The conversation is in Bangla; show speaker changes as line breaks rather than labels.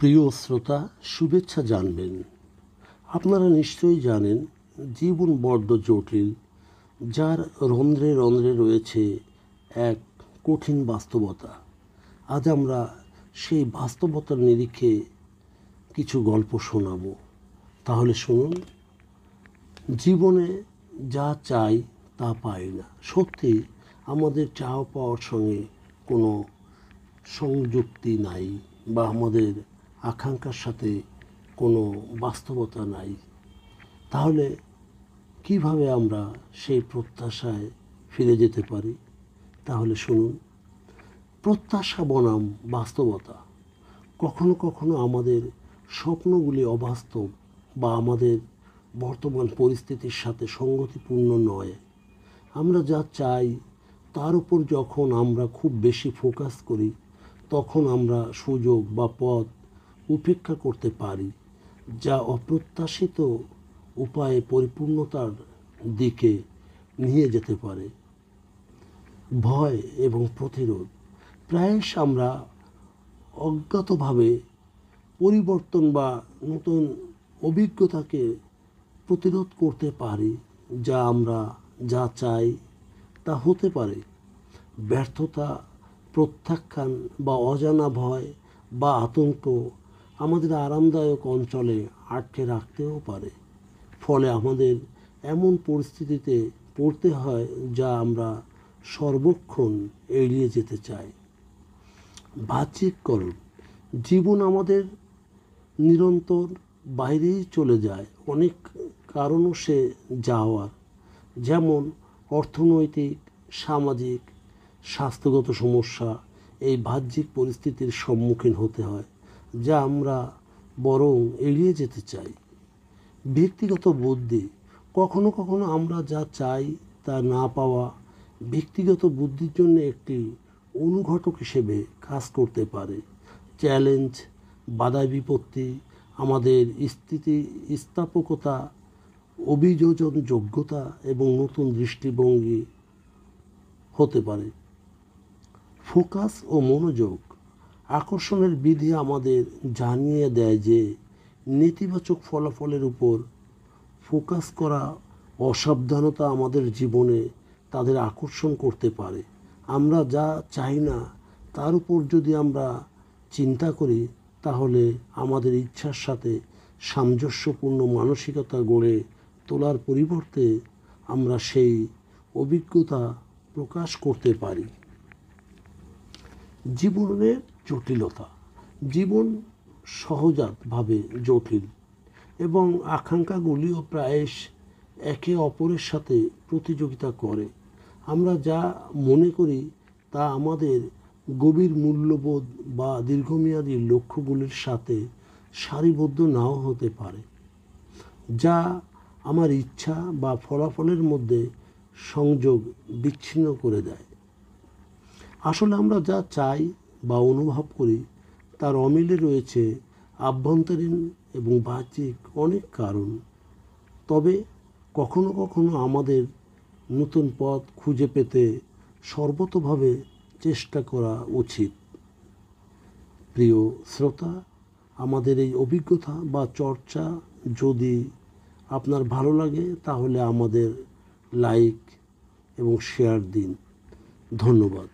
প্রিয় শ্রোতা, শুভেচ্ছা জানবেন। আপনারা নিশ্চয়ই জানেন জীবন বড্ড জটিল, যার রন্ধ্রে রন্ধ্রে রয়েছে এক কঠিন বাস্তবতা। আজ আমরা সেই বাস্তবতার নিরিখে কিছু গল্প শোনাব। তাহলে শুনুন। জীবনে যা চাই তা পাই না। সত্যি আমাদের চাওয়া পাওয়ার সঙ্গে কোনো সংযুক্তি নাই, বা আমাদের আকাঙ্ক্ষার সাথে কোনো বাস্তবতা নাই। তাহলে কিভাবে আমরা সেই প্রত্যাশায় ফিরে যেতে পারি? তাহলে শুনুন। প্রত্যাশা বনাম বাস্তবতা। কখনো কখনো আমাদের স্বপ্নগুলি অবাস্তব বা আমাদের বর্তমান পরিস্থিতির সাথে সঙ্গতিপূর্ণ নয়। আমরা যা চাই তার উপর যখন আমরা খুব বেশি ফোকাস করি, তখন আমরা সুযোগ বা পথ উপেক্ষা করতে পারি, যা অপ্রত্যাশিত উপায়ে পরিপূর্ণতার দিকে নিয়ে যেতে পারে। ভয় এবং প্রতিরোধ। প্রায়শ আমরা অজ্ঞাতভাবে পরিবর্তন বা নতুন অভিজ্ঞতাকে প্রতিরোধ করতে পারি। আমরা যা চাই তা হতে পারে ব্যর্থতা, প্রত্যাখ্যান বা অজানা ভয় বা আতঙ্ক আমাদের আরামদায়ক অঞ্চলে আটকে রাখতেও পারে। ফলে আমাদের এমন পরিস্থিতিতে পড়তে হয় যা আমরা সর্বক্ষণ এড়িয়ে যেতে চাই। বাহ্যিককরণ। জীবন আমাদের নিরন্তর বাইরেই চলে যায় অনেক কারণও সে যাওয়ার, যেমন অর্থনৈতিক, সামাজিক, স্বাস্থ্যগত সমস্যা। এই বাহ্যিক পরিস্থিতির সম্মুখীন হতে হয় যা আমরা বরং এড়িয়ে যেতে চাই। ব্যক্তিগত বুদ্ধি। কখনো কখনো আমরা যা চাই তা না পাওয়া ব্যক্তিগত বুদ্ধির জন্য একটি অনুঘটক হিসেবে কাজ করতে পারে। চ্যালেঞ্জ, বাধা বিপত্তি আমাদের স্থিতিস্থাপকতা, অভিযোজন যোগ্যতা এবং নতুন দৃষ্টিভঙ্গি হতে পারে। ফোকাস ও মনোযোগ। আকর্ষণের বিধি আমাদের জানিয়ে দেয় যে নেতিবাচক ফলাফলের উপর ফোকাস করা অসাবধানতা আমাদের জীবনে তাদের আকর্ষণ করতে পারে। আমরা যা চাই না তার উপর যদি আমরা চিন্তা করি, তাহলে আমাদের ইচ্ছার সাথে সামঞ্জস্যপূর্ণ মানসিকতা গড়ে তোলার পরিবর্তে আমরা সেই অভিজ্ঞতা প্রকাশ করতে পারি। জীবনের জটিলতা। জীবন সহজাতভাবে জটিল এবং আকাঙ্ক্ষাগুলিও প্রায়শ একে অপরের সাথে প্রতিযোগিতা করে। আমরা যা মনে করি তা আমাদের গভীর মূল্যবোধ বা দীর্ঘমেয়াদী লক্ষ্যগুলির সাথে সারিবদ্ধ নাও হতে পারে, যা আমার ইচ্ছা বা ফলাফলের মধ্যে সংযোগ বিচ্ছিন্ন করে দেয়। আসলে আমরা যা চাই বা অনুভব করি তার অমিলে রয়েছে আভ্যন্তরীণ এবং বাহ্যিক অনেক কারণ। তবে কখনো কখনো আমাদের নতুন পথ খুঁজে পেতে সর্বতোভাবে চেষ্টা করা উচিত। প্রিয় শ্রোতা, আমাদের এই অভিজ্ঞতা বা চর্চা যদি আপনার ভালো লাগে, তাহলে আমাদের লাইক এবং শেয়ার দিন। ধন্যবাদ।